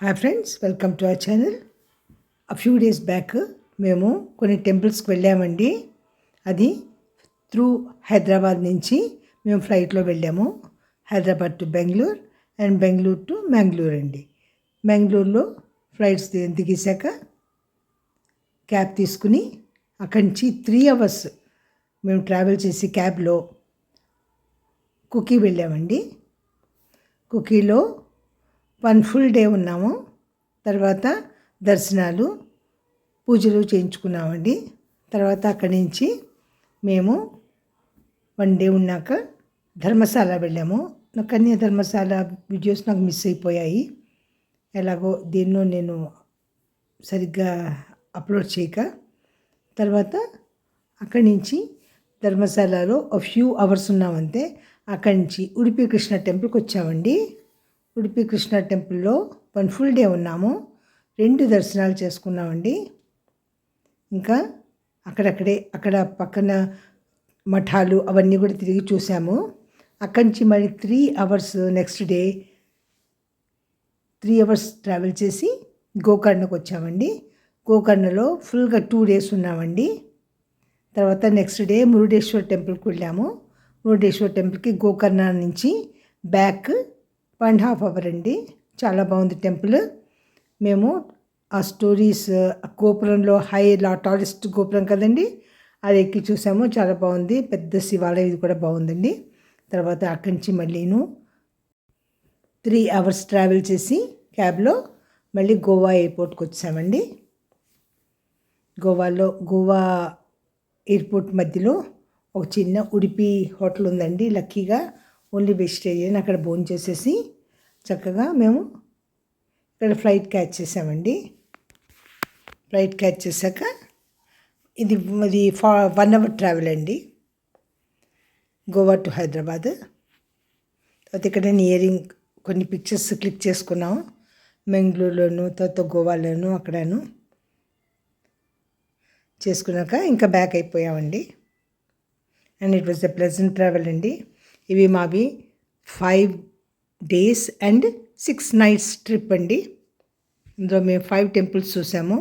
Hi friends, welcome to our channel. Few days back మేము కొన్ని టెంపుల్స్కి వెళ్ళామండి. అది త్రూ హైదరాబాద్ నుంచి మేము ఫ్లైట్లో వెళ్ళాము. Hyderabad to Bengaluru and Bengaluru to Mangalore అండి. మ్యాంగ్లూర్లో ఫ్లైట్స్ దిగేశాక క్యాబ్ తీసుకుని అక్కడి నుంచి 3 hours మేము ట్రావెల్ చేసి క్యాబ్లో కుకీ వెళ్ళామండి. కుకీలో 1 full day ఉన్నాము. తర్వాత దర్శనాలు, పూజలు చేయించుకున్నామండి. తర్వాత అక్కడి నుంచి మేము 1 day ఉన్నాక ధర్మశాల వెళ్ళాము. కన్య ధర్మశాల వీడియోస్ నాకు మిస్ అయిపోయాయి. ఎలాగో దీన్నో నేను సరిగ్గా అప్లోడ్ చేయక. తర్వాత అక్కడి నుంచి ధర్మశాలలో ఫ్యూ అవర్స్ ఉన్నామంతే. అక్కడి నుంచి ఉడిపి కృష్ణ టెంపుల్కి వచ్చామండి. ఉడిపి కృష్ణ టెంపుల్లో 1 full day ఉన్నాము. 2 దర్శనాలు చేసుకున్నామండి. ఇంకా అక్కడ పక్కన మఠాలు అవన్నీ కూడా తిరిగి చూసాము. అక్కడి నుంచి మరి 3 hours next day 3 hours travel చేసి గోకర్ణకు వచ్చామండి. గోకర్ణలో ఫుల్గా 2 days ఉన్నామండి. తర్వాత నెక్స్ట్ డే మురుడేశ్వర్ టెంపుల్కి వెళ్ళాము. మురుడేశ్వర్ టెంపుల్కి గోకర్ణ నుంచి బ్యాక్ 1.5 hour అండి. చాలా బాగుంది టెంపుల్. మేము ఆ స్టోరీస్ గోపురంలో టాలెస్ట్ గోపురం కదండి, అది ఎక్కి చూసాము. చాలా బాగుంది. పెద్ద శివాలయం ఇది కూడా బాగుందండి. తర్వాత అక్కడి నుంచి మళ్ళీను 3 hours ట్రావెల్ చేసి క్యాబ్లో మళ్ళీ గోవా ఎయిర్పోర్ట్కి వచ్చామండి. గోవా ఎయిర్పోర్ట్ మధ్యలో ఒక చిన్న ఉడిపి హోటల్ ఉందండి. లక్కీగా ఓన్లీ వెజిటేరియన్. అక్కడ భోజనం చేసేసి చక్కగా మేము ఇక్కడ ఫ్లైట్ క్యాచ్ చేసామండి. ఫ్లైట్ క్యాచ్ చేశాక ఇది 1 hour ట్రావెల్ అండి, గోవా టు హైదరాబాద్. తర్వాత ఇక్కడ నియరింగ్ కొన్ని పిక్చర్స్ క్లిక్ చేసుకున్నాము. మ్యాంగ్లూరులోను తర్వాత గోవాలోను అక్కడను చేసుకున్నాక ఇంకా బ్యాక్ అయిపోయామండి. And it was a pleasant travel అండి. ఇవి మావి 5 days అండ్ 6 nights ట్రిప్ అండి. ఇందులో మేము 5 temples చూసాము.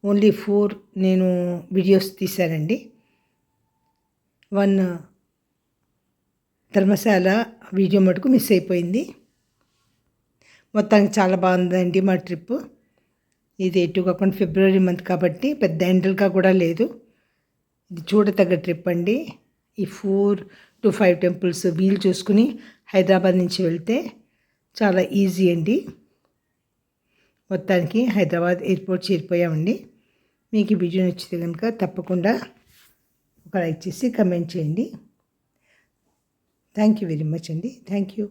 ఓన్లీ 4 నేను వీడియోస్ తీశానండి. 1 ధర్మశాల వీడియో మటుకు మిస్ అయిపోయింది. మొత్తానికి చాలా బాగుందండి మా ట్రిప్. ఇది ఎటు కాకుండా ఫిబ్రవరి మంత్ కాబట్టి పెద్ద ఎండలుగా కూడా లేదు. ఇది చూడతగ్గ ట్రిప్ అండి. ఈ 4 to 5 temples వీలు చూసుకుని హైదరాబాద్ నుంచి వెళ్తే చాలా ఈజీ అండి. మొత్తానికి హైదరాబాద్ ఎయిర్పోర్ట్ చేరిపోయామండి. మీకు ఈ వీడియో నచ్చితే కనుక తప్పకుండా ఒక లైక్ చేసి కమెంట్ చేయండి. థ్యాంక్ యూ వెరీ మచ్ అండి. Thank you.